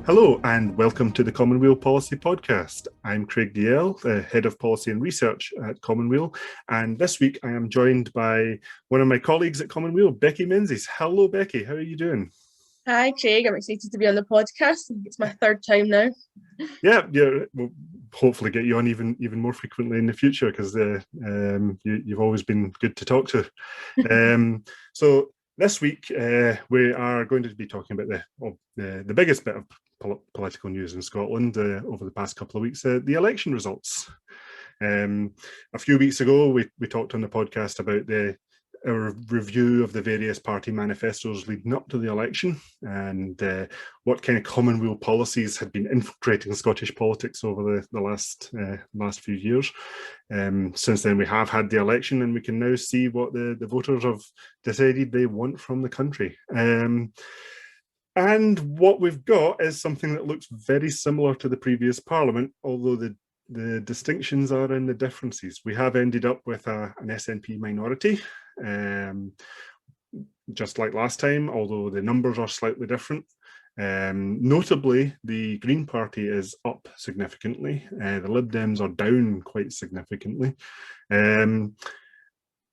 Hello and welcome to the Common Weal Policy Podcast. I'm Craig DL, the Head of Policy and Research at Common Weal, and this week I am joined by one of my colleagues at Common Weal, Becki Menzies. Hello Becki, how are you doing? Hi Craig, I'm excited to be on the podcast. It's my third time now. Yeah, we'll hopefully get you on even more frequently in the future because you've always been good to talk to. So this week we are going to be talking about the biggest bit of political news in Scotland over the past couple of weeks, the election results. A few weeks ago, we talked on the podcast about our review of the various party manifestos leading up to the election and what kind of Common Weal policies had been infiltrating Scottish politics over the last few years. Since then, we have had the election, and we can now see what the voters have decided they want from the country. And what we've got is something that looks very similar to the previous Parliament, although the distinctions are in the differences. We have ended up with an SNP minority, just like last time, although the numbers are slightly different. Notably, the Green Party is up significantly. The Lib Dems are down quite significantly.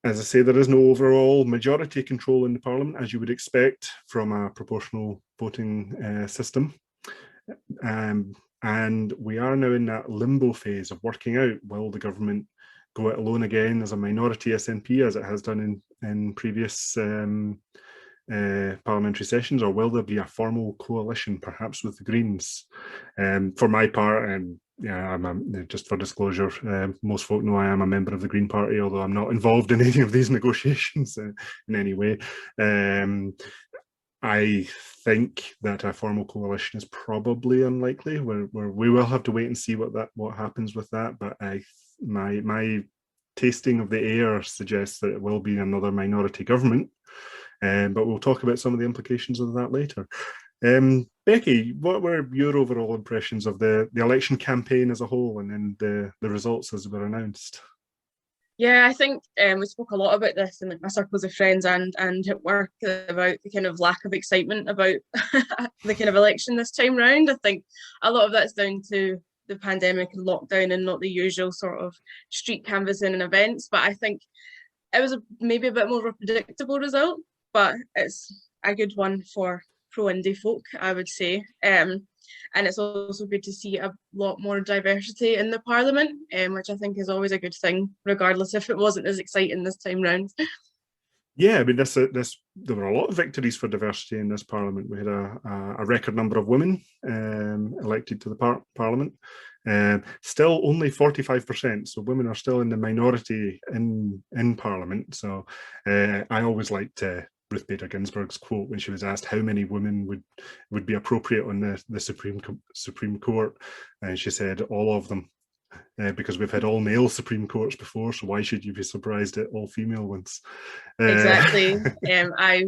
As I say, there is no overall majority control in the Parliament, as you would expect from a proportional voting system. And we are now in that limbo phase of working out, will the government go it alone again as a minority SNP, as it has done in previous parliamentary sessions, or will there be a formal coalition, perhaps with the Greens? For my part, just for disclosure, most folk know I am a member of the Green Party, although I'm not involved in any of these negotiations in any way. I think that a formal coalition is probably unlikely. We will have to wait and see what happens with that. But my tasting of the air suggests that it will be another minority government. But we'll talk about some of the implications of that later. Becki, what were your overall impressions of the election campaign as a whole, and then the results as they were announced? Yeah, I think we spoke a lot about this in my circles of friends and at work about the kind of lack of excitement about the kind of election this time round. I think a lot of that's down to the pandemic and lockdown and not the usual sort of street canvassing and events. But I think it was maybe a bit more of a predictable result, but it's a good one for pro-indie folk, I would say. And it's also good to see a lot more diversity in the Parliament, which I think is always a good thing, regardless if it wasn't as exciting this time round. Yeah, I mean, there were a lot of victories for diversity in this Parliament. We had a record number of women elected to the Parliament. Still only 45%, so women are still in the minority in Parliament. So I always liked Ruth Bader Ginsburg's quote when she was asked how many women would be appropriate on the Supreme Court, and she said all of them. Because we've had all male Supreme Courts before, so why should you be surprised at all female ones? Exactly. I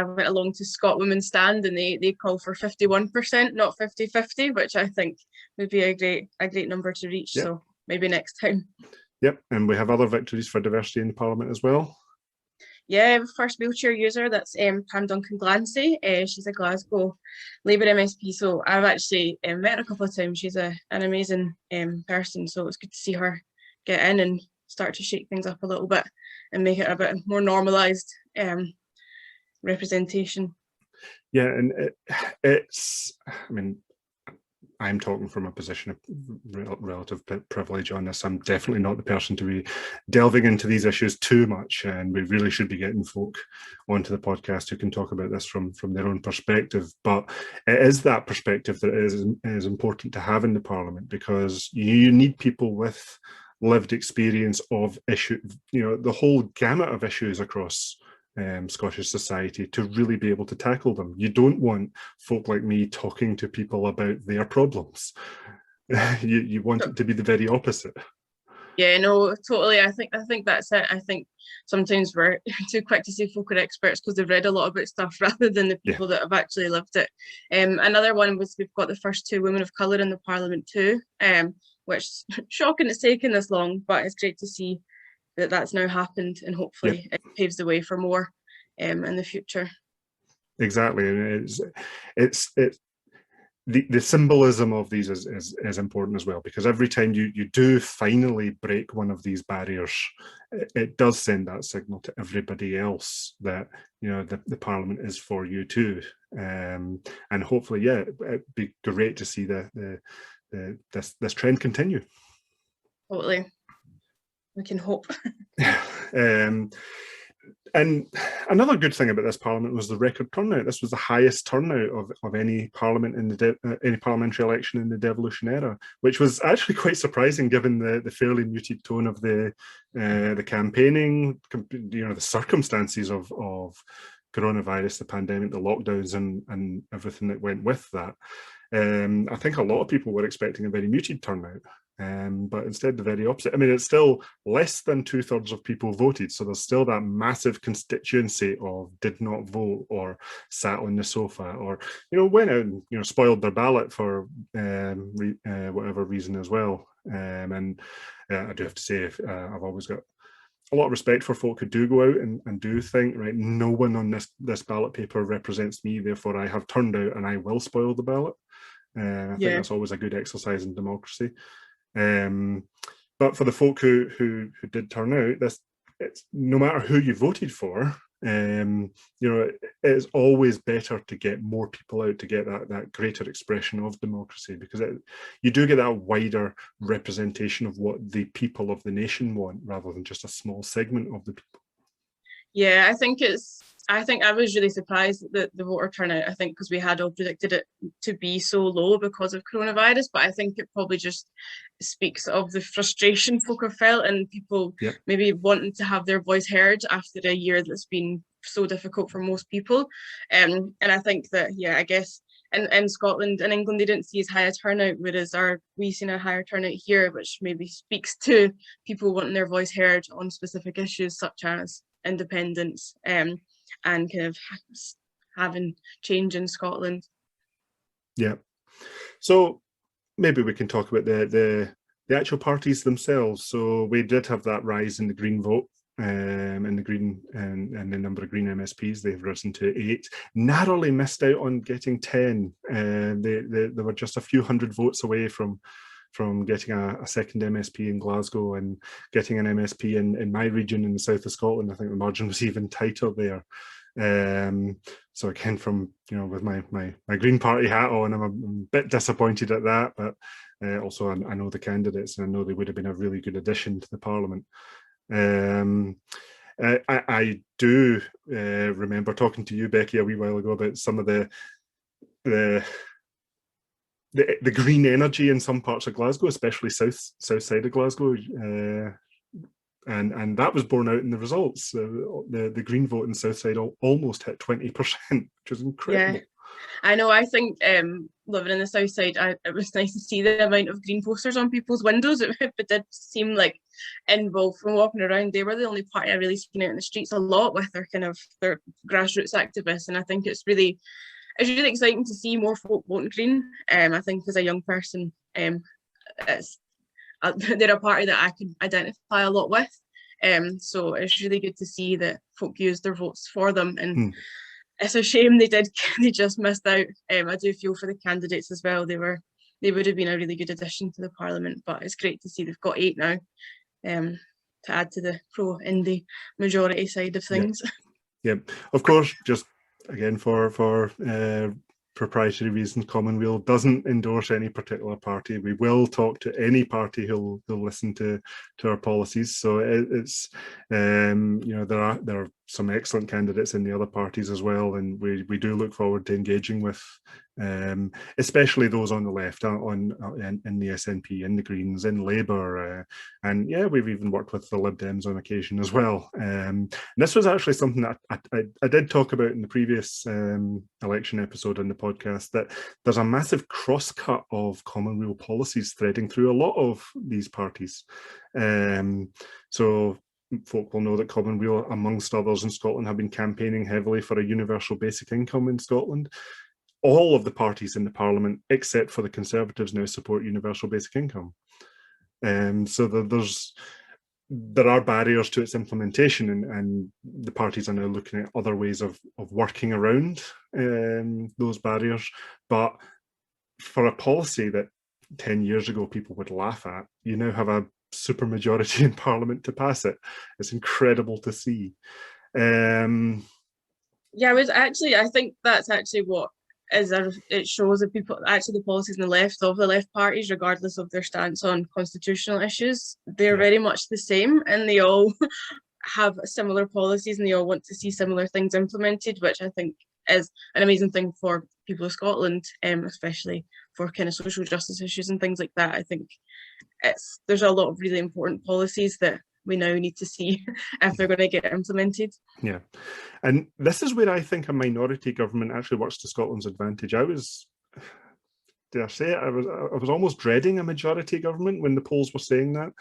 went along to Scot Women Stand, and they call for 51%, not 50-50, which I think would be a great number to reach. Yep. So maybe next time. Yep, and we have other victories for diversity in the Parliament as well. Yeah, first wheelchair user, that's Pam Duncan-Glancy. She's a Glasgow Labour MSP, so I've actually met her a couple of times. She's an amazing person, so it's good to see her get in and start to shake things up a little bit and make it a bit more normalised representation. Yeah, and it's, I mean, I'm talking from a position of relative privilege on this. I'm definitely not the person to be delving into these issues too much, and we really should be getting folk onto the podcast who can talk about this from their own perspective. But it is that perspective that is important to have in the Parliament, because you need people with lived experience of issues, the whole gamut of issues across Scottish society, to really be able to tackle them. You don't want folk like me talking to people about their problems. You want it to be the very opposite. Yeah, no, totally. I think that's it. I think sometimes we're too quick to say folk are experts because they've read a lot about stuff rather than the people that have actually lived it. Another one was we've got the first 2 women of colour in the Parliament too, which is shocking it's taken this long, but it's great to see that's now happened, and hopefully it paves the way for more in the future. Exactly, and the symbolism of these is important as well, because every time you do finally break one of these barriers, it does send that signal to everybody else that, you know, the Parliament is for you too. And hopefully, yeah, it'd be great to see this trend continue. Totally. We can hope. And another good thing about this Parliament was the record turnout. This was the highest turnout of any Parliament in any parliamentary election in the devolution era, which was actually quite surprising given the fairly muted tone of the campaigning, you know, the circumstances of coronavirus, the pandemic, the lockdowns, and everything that went with that. I think a lot of people were expecting a very muted turnout. But instead the very opposite. I mean, it's still less than 2/3 of people voted, so there's still that massive constituency of did not vote or sat on the sofa or, you know, went out and, you know, spoiled their ballot for whatever reason as well. And I do have to say, I've always got a lot of respect for folk who do go out and do think, right, no one on this ballot paper represents me, therefore I have turned out and I will spoil the ballot. I think that's always a good exercise in democracy. But for the folk who did turn out, it's no matter who you voted for, you know, it's always better to get more people out to get that greater expression of democracy, because you do get that wider representation of what the people of the nation want, rather than just a small segment of the people. Yeah, I think I was really surprised that the voter turnout, I think, because we had all predicted it to be so low because of coronavirus, but I think it probably just speaks of the frustration folk have felt and people maybe wanting to have their voice heard after a year that's been so difficult for most people. And I think that, yeah, I guess in Scotland and England, they didn't see as high a turnout, whereas we've seen a higher turnout here, which maybe speaks to people wanting their voice heard on specific issues such as independence and kind of having change in Scotland. Yeah. So maybe we can talk about the actual parties themselves. So we did have that rise in the Green vote, and the Green and the number of Green MSPs. They've risen to 8. Narrowly missed out on getting 10. They were just a few hundred votes away from getting a second MSP in Glasgow and getting an MSP in my region in the south of Scotland. I think the margin was even tighter there. So again, from, you know, with my Green Party hat on, I'm a bit disappointed at that, but also I know the candidates and I know they would have been a really good addition to the Parliament. I do remember talking to you, Becki, a wee while ago about some of the green energy in some parts of Glasgow, especially south side of Glasgow, and that was borne out in the results. The Green vote in south side almost hit 20%, which is incredible. Yeah, I know. I think living in the south side, it was nice to see the amount of green posters on people's windows. It did seem like, from walking around, they were the only party I really seen out in the streets a lot with their grassroots activists, and I think it's really exciting to see more folk voting Green. I think as a young person, they're a party that I can identify a lot with. So it's really good to see that folk use their votes for them, and it's a shame they just missed out. I do feel for the candidates as well. They would have been a really good addition to the Parliament, but it's great to see they've got 8 now, to add to the pro-indie majority side of things. Yeah, of course, just again for proprietary reasons, Common Weal doesn't endorse any particular party. We will talk to any party who'll listen to our policies. So it's you know, there are some excellent candidates in the other parties as well, and we do look forward to engaging with especially those on the left, in the SNP, in the Greens, in Labour, and yeah, we've even worked with the Lib Dems on occasion as well. And this was actually something that I did talk about in the previous election episode on the podcast, that there's a massive cross-cut of Common Weal policies threading through a lot of these parties. So folk will know that Common Weal, amongst others in Scotland, have been campaigning heavily for a universal basic income in Scotland. All of the parties in the Parliament, except for the Conservatives, now support universal basic income. So there are barriers to its implementation, and the parties are now looking at other ways of working around those barriers. But for a policy that 10 years ago people would laugh at, you now have a supermajority in Parliament to pass it. It's incredible to see. Yeah, I think that's actually what it shows that people, actually the policies on the left parties, regardless of their stance on constitutional issues, they're very much the same, and they all have similar policies and they all want to see similar things implemented, which I think is an amazing thing for people of Scotland, especially for kind of social justice issues and things like that. I think there's a lot of really important policies that we now need to see if they're going to get implemented. Yeah, and this is where I think a minority government actually works to Scotland's advantage. Dare I say it, I was almost dreading a majority government when the polls were saying that.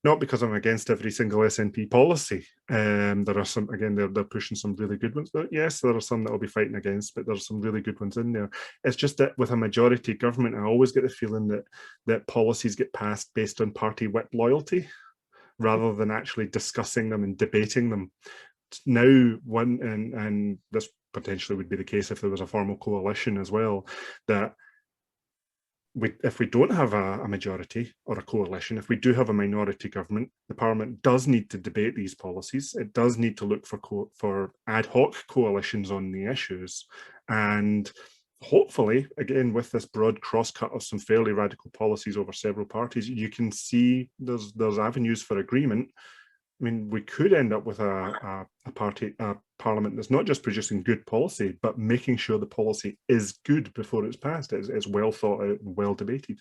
Not because I'm against every single SNP policy. There are some, again, they're pushing some really good ones. But yes, there are some that I'll be fighting against, but there's some really good ones in there. It's just that with a majority government, I always get the feeling that policies get passed based on party whip loyalty, rather than actually discussing them and debating them. Now, and this potentially would be the case if there was a formal coalition as well, that if we don't have a majority or a coalition, if we do have a minority government, the Parliament does need to debate these policies. It does need to look for ad hoc coalitions on the issues. And hopefully, again, with this broad crosscut of some fairly radical policies over several parties, you can see there's avenues for agreement. I mean, we could end up with a parliament that's not just producing good policy, but making sure the policy is good before it's passed. It's well thought out and well debated.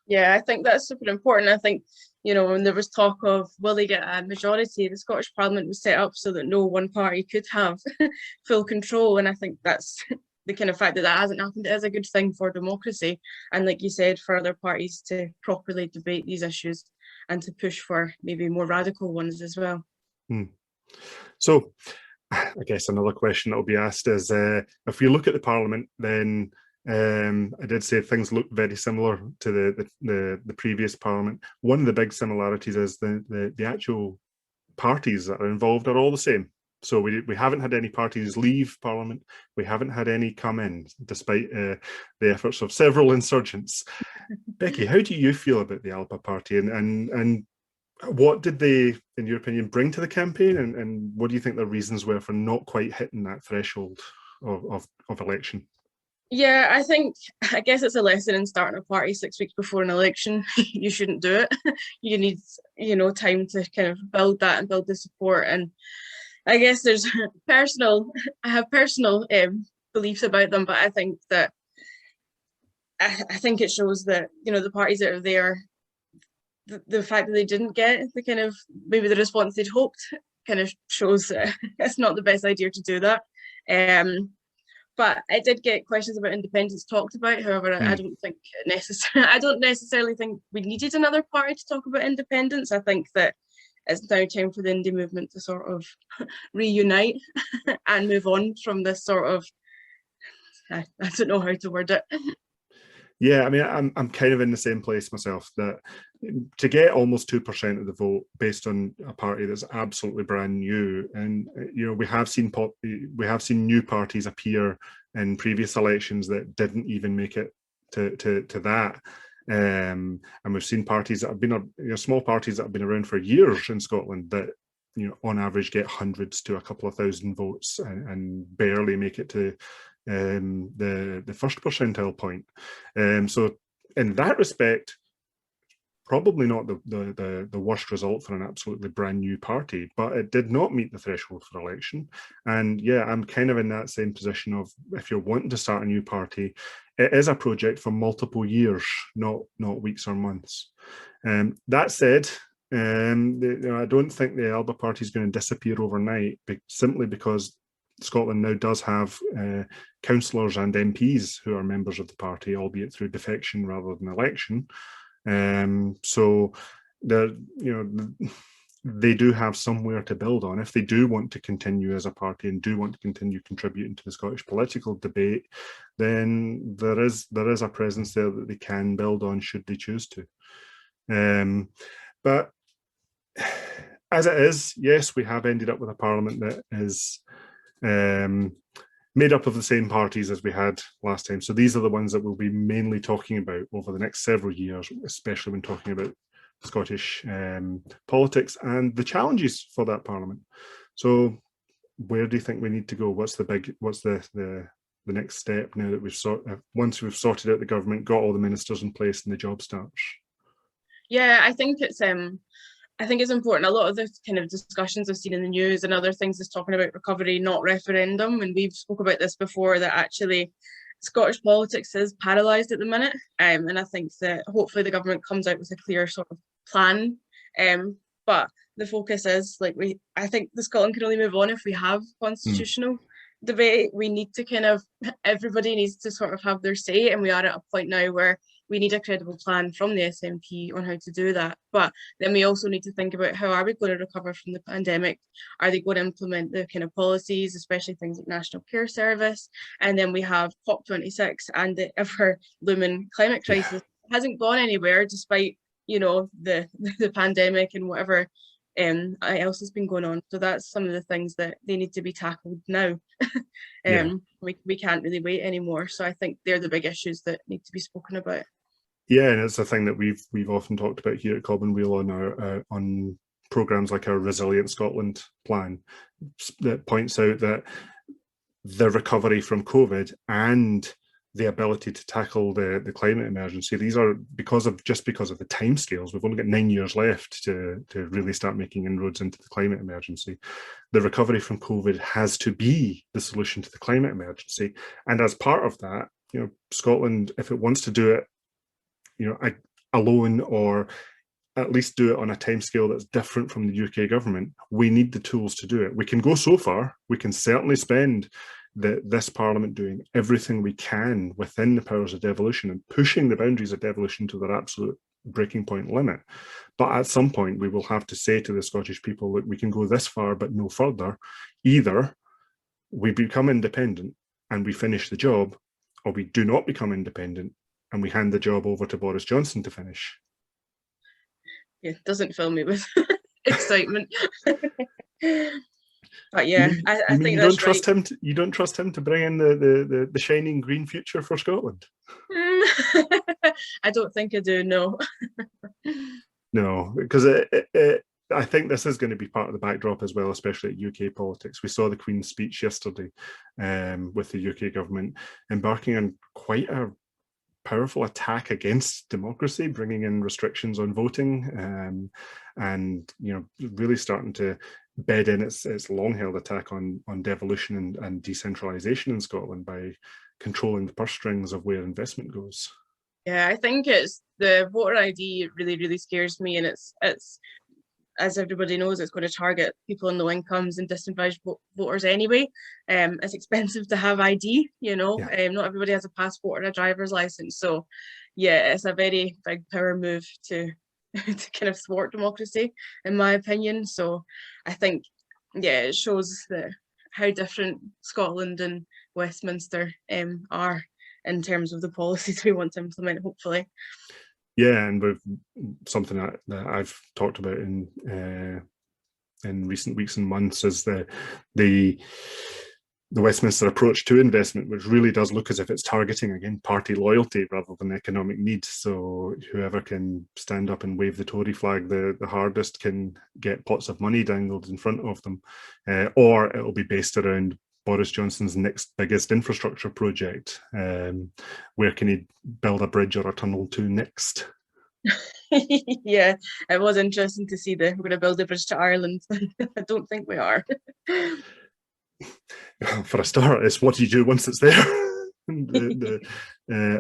Yeah, I think that's super important. I think, when there was talk of will they get a majority, the Scottish Parliament was set up so that no one party could have full control. And I think that's the kind of fact that hasn't happened is a good thing for democracy. And like you said, for other parties to properly debate these issues and to push for maybe more radical ones as well. So I guess another question that will be asked is, if we look at the Parliament, then I did say things look very similar to the previous Parliament. One of the big similarities is the actual parties that are involved are all the same. So we haven't had any parties leave Parliament. We haven't had any come in, despite the efforts of several insurgents. Becki, how do you feel about the Alba Party, and what did they, in your opinion, bring to the campaign, and what do you think the reasons were for not quite hitting that threshold of election? Yeah, I guess it's a lesson in starting a party 6 weeks before an election. You shouldn't do it. You need, time to kind of build that and build the support. And I guess I have personal beliefs about them, but I think that I think it shows that, the parties that are there, the fact that they didn't get the kind of, maybe the response they'd hoped, kind of shows that it's not the best idea to do that. But I did get questions about independence talked about. However, I don't think I don't necessarily think we needed another party to talk about independence. I think that it's now time for the indie movement to sort of reunite and move on from this sort of, I don't know how to word it. Yeah, I mean, I'm kind of in the same place myself, that to get almost 2% of the vote based on a party that's absolutely brand new, and we have seen new parties appear in previous elections that didn't even make it to that, and we've seen parties that have been small parties that have been around for years in Scotland that on average get hundreds to a couple of thousand votes and barely make it to the first percentile point. So in that respect, probably not the worst result for an absolutely brand new party, but it did not meet the threshold for election. And yeah, I'm kind of in that same position of, if you're wanting to start a new party, it is a project for multiple years, not weeks or months. That said, I don't think the Alba Party is going to disappear overnight, simply because Scotland now does have councillors and MPs who are members of the party, albeit through defection rather than election. So they do have somewhere to build on if they do want to continue as a party and do want to continue contributing to the Scottish political debate. Then there is a presence there that they can build on should they choose to. But as it is, yes, we have ended up with a parliament that is made up of the same parties as we had last time. So these are the ones that we'll be mainly talking about over the next several years, especially when talking about Scottish politics and the challenges for that parliament. So where do you think we need to go? What's the next step now that once we've sorted out the government, got all the ministers in place and the job starts? Yeah, I think it's important. A lot of the kind of discussions I've seen in the news and other things is talking about recovery, not referendum. And we've spoke about this before, that actually Scottish politics is paralysed at the minute. And I think that hopefully the government comes out with a clear sort of plan. But the focus is, like, I think the Scotland can only move on if we have constitutional debate. We need to everybody needs to sort of have their say, and we are at a point now where we need a credible plan from the SNP on how to do that. But then we also need to think about, how are we going to recover from the pandemic? Are they going to implement the kind of policies, especially things like National Care Service? And then we have COP26 and the ever looming climate crisis. It hasn't gone anywhere despite, the pandemic and whatever else has been going on. So that's some of the things that they need to be tackled now. We can't really wait anymore. So I think they're the big issues that need to be spoken about. Yeah, and it's a thing that we've often talked about here at Common Weal on our on programs like our Resilient Scotland plan, that points out that the recovery from COVID and the ability to tackle the climate emergency, these are because of the timescales. We've only got 9 years left to really start making inroads into the climate emergency. The recovery from COVID has to be the solution to the climate emergency, and as part of that, Scotland, if it wants to do it, alone, or at least do it on a timescale that's different from the UK government, we need the tools to do it. We can go so far. We can certainly spend this parliament doing everything we can within the powers of devolution and pushing the boundaries of devolution to their absolute breaking point limit. But at some point, we will have to say to the Scottish people, look, we can go this far, but no further. Either we become independent and we finish the job, or we do not become independent and we hand the job over to Boris Johnson to finish. It doesn't fill me with excitement. But yeah, I think that's right. You don't trust him to bring in the shining green future for Scotland? I don't think I do, no. No, because I think this is going to be part of the backdrop as well, especially at UK politics. We saw the Queen's speech yesterday with the UK government embarking on quite a powerful attack against democracy, bringing in restrictions on voting, and really starting to bed in its long-held attack on devolution and decentralisation in Scotland by controlling the purse strings of where investment goes. Yeah, I think it's the voter ID really, really scares me, and it's as everybody knows, it's going to target people in low incomes and disadvantaged voters anyway. It's expensive to have ID, not everybody has a passport or a driver's license. So yeah, it's a very big power move to kind of thwart democracy, in my opinion. So I think, it shows how different Scotland and Westminster are in terms of the policies we want to implement, hopefully. Yeah, and with something that I've talked about in recent weeks and months is the Westminster approach to investment, which really does look as if it's targeting, again, party loyalty rather than economic need. So whoever can stand up and wave the Tory flag the hardest can get pots of money dangled in front of them, or it will be based around Boris Johnson's next biggest infrastructure project. Where can he build a bridge or a tunnel to next? Yeah, it was interesting to see that we're going to build a bridge to Ireland. I don't think we are. For a start, it's what do you do once it's there?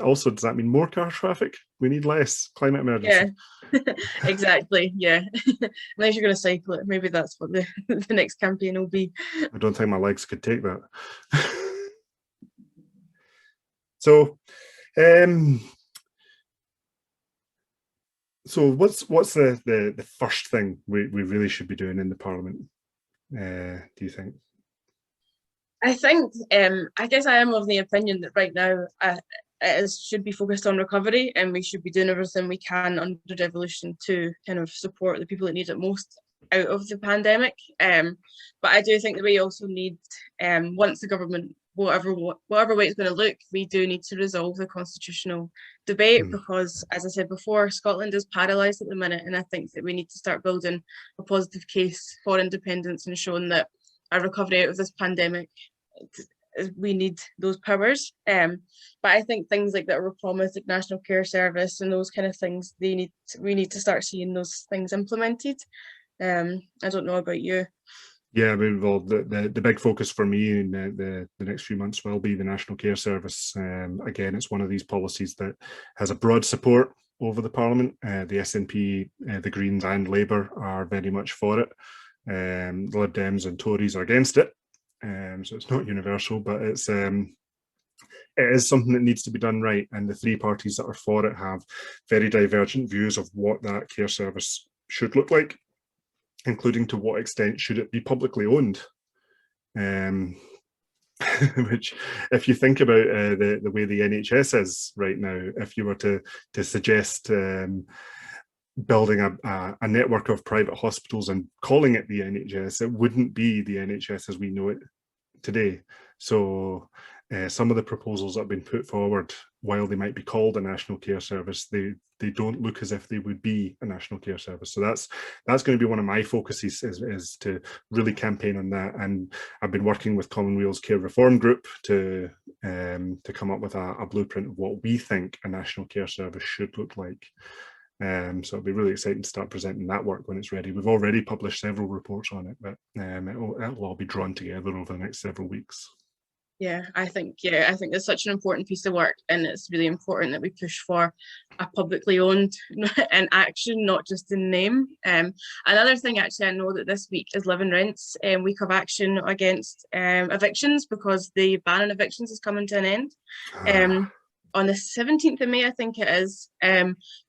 Also, does that mean more car traffic? We need less. Climate emergency. Yeah, exactly. Yeah, unless you're going to cycle it, maybe that's what the next campaign will be. I don't think my legs could take that. So what's the first thing we really should be doing in the Parliament, do you think? I think, I guess I am of the opinion that right now it should be focused on recovery, and we should be doing everything we can under devolution to kind of support the people that need it most out of the pandemic. But I do think that we also need, once the government whatever way it's going to look, we do need to resolve the constitutional debate, because, as I said before, Scotland is paralysed at the minute, and I think that we need to start building a positive case for independence and showing that our recovery out of this pandemic, we need those powers. But I think things like that were promised, like National Care Service and those kind of things, we need to start seeing those things implemented. I don't know about you. Yeah, I mean, well, the big focus for me in the next few months will be the National Care Service. Again, it's one of these policies that has a broad support over the Parliament. The SNP, the Greens and Labour are very much for it. The Lib Dems and Tories are against it. So it's not universal, but it is something that needs to be done right. And the three parties that are for it have very divergent views of what that care service should look like, including to what extent should it be publicly owned. Which, if you think about the way the NHS is right now, if you were to suggest building a network of private hospitals and calling it the NHS, it wouldn't be the NHS as we know it today. So some of the proposals that have been put forward, while they might be called a national care service, they don't look as if they would be a national care service. So that's going to be one of my focuses, is to really campaign on that. And I've been working with Common Weal's Care Reform Group to come up with a blueprint of what we think a national care service should look like. So it'll be really exciting to start presenting that work when it's ready. We've already published several reports on it, but it'll all be drawn together over the next several weeks. Yeah, I think it's such an important piece of work, and it's really important that we push for a publicly owned in action, not just in name. Another thing, actually, I know that this week is Living Rent's week of action against evictions, because the ban on evictions is coming to an end. On the 17th of May, I think it is.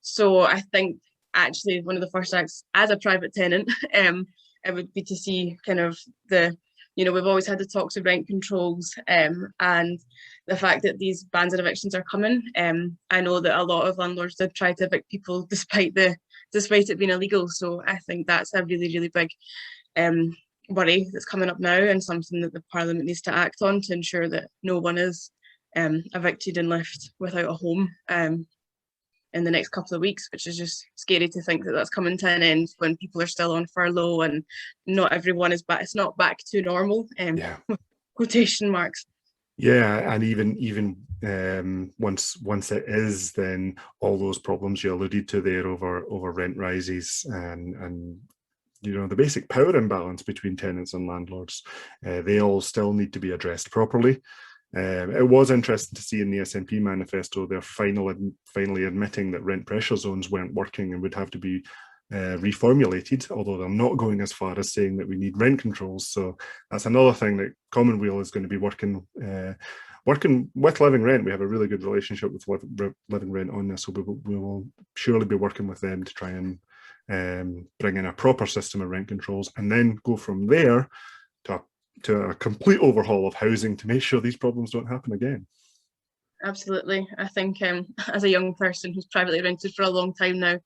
So I think actually one of the first acts as a private tenant, it would be to see kind of we've always had the talks of rent controls, and the fact that these bans and evictions are coming. I know that a lot of landlords did try to evict people despite it being illegal. So I think that's a really, really big worry that's coming up now, and something that the Parliament needs to act on to ensure that no one is evicted and left without a home in the next couple of weeks, which is just scary to think that that's coming to an end when people are still on furlough and not everyone is back. It's not back to normal. Quotation marks. Yeah, and even once it is, then all those problems you alluded to there over rent rises and the basic power imbalance between tenants and landlords, they all still need to be addressed properly. It was interesting to see in the SNP manifesto they're finally admitting that rent pressure zones weren't working and would have to be reformulated, although they're not going as far as saying that we need rent controls. So that's another thing that Common Weal is going to be working with Living Rent. We have a really good relationship with Living Rent on this, so we will surely be working with them to try and bring in a proper system of rent controls, and then go from there to a complete overhaul of housing to make sure these problems don't happen again. Absolutely. I think as a young person who's privately rented for a long time now,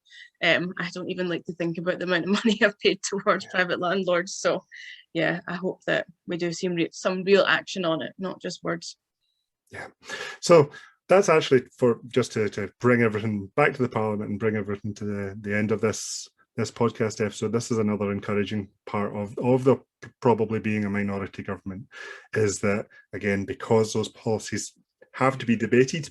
I don't even like to think about the amount of money I've paid towards private landlords. So yeah, I hope that we do see some real action on it, not just words. Yeah. So that's actually for just to bring everything back to the Parliament and bring everything to the end of this podcast episode. This is another encouraging part of the probably being a minority government, is that, again, because those policies have to be debated,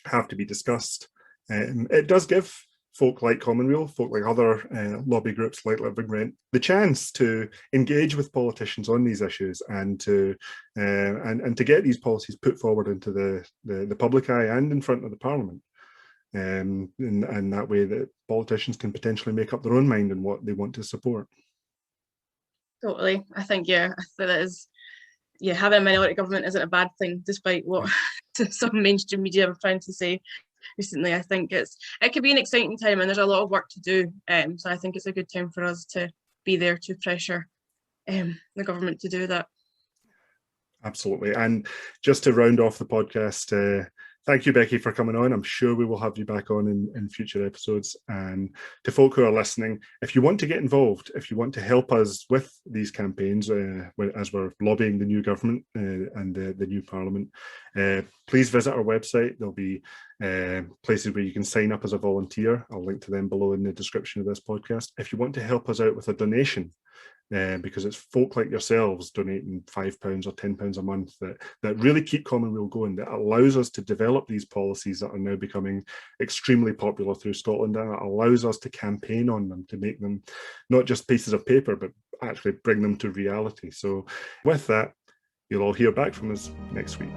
have to be discussed, it does give folk like Common Weal, folk like other lobby groups like Living Rent, the chance to engage with politicians on these issues and to get these policies put forward into the public eye and in front of the Parliament. And that way that politicians can potentially make up their own mind on what they want to support. Totally. I think that is, having a minority government isn't a bad thing, despite what some mainstream media are trying to say recently. I think it could be an exciting time, and there's a lot of work to do. So I think it's a good time for us to be there to pressure the government to do that. Absolutely. And just to round off the podcast, Thank you, Becki, for coming on. I'm sure we will have you back on in future episodes. And to folk who are listening, if you want to get involved, if you want to help us with these campaigns, as we're lobbying the new government and the new parliament, please visit our website. There'll be places where you can sign up as a volunteer. I'll link to them below in the description of this podcast. If you want to help us out with a donation, because it's folk like yourselves donating £5 or £10 a month that really keep Common Weal going, that allows us to develop these policies that are now becoming extremely popular through Scotland, and it allows us to campaign on them, to make them not just pieces of paper, but actually bring them to reality. So with that, you'll all hear back from us next week.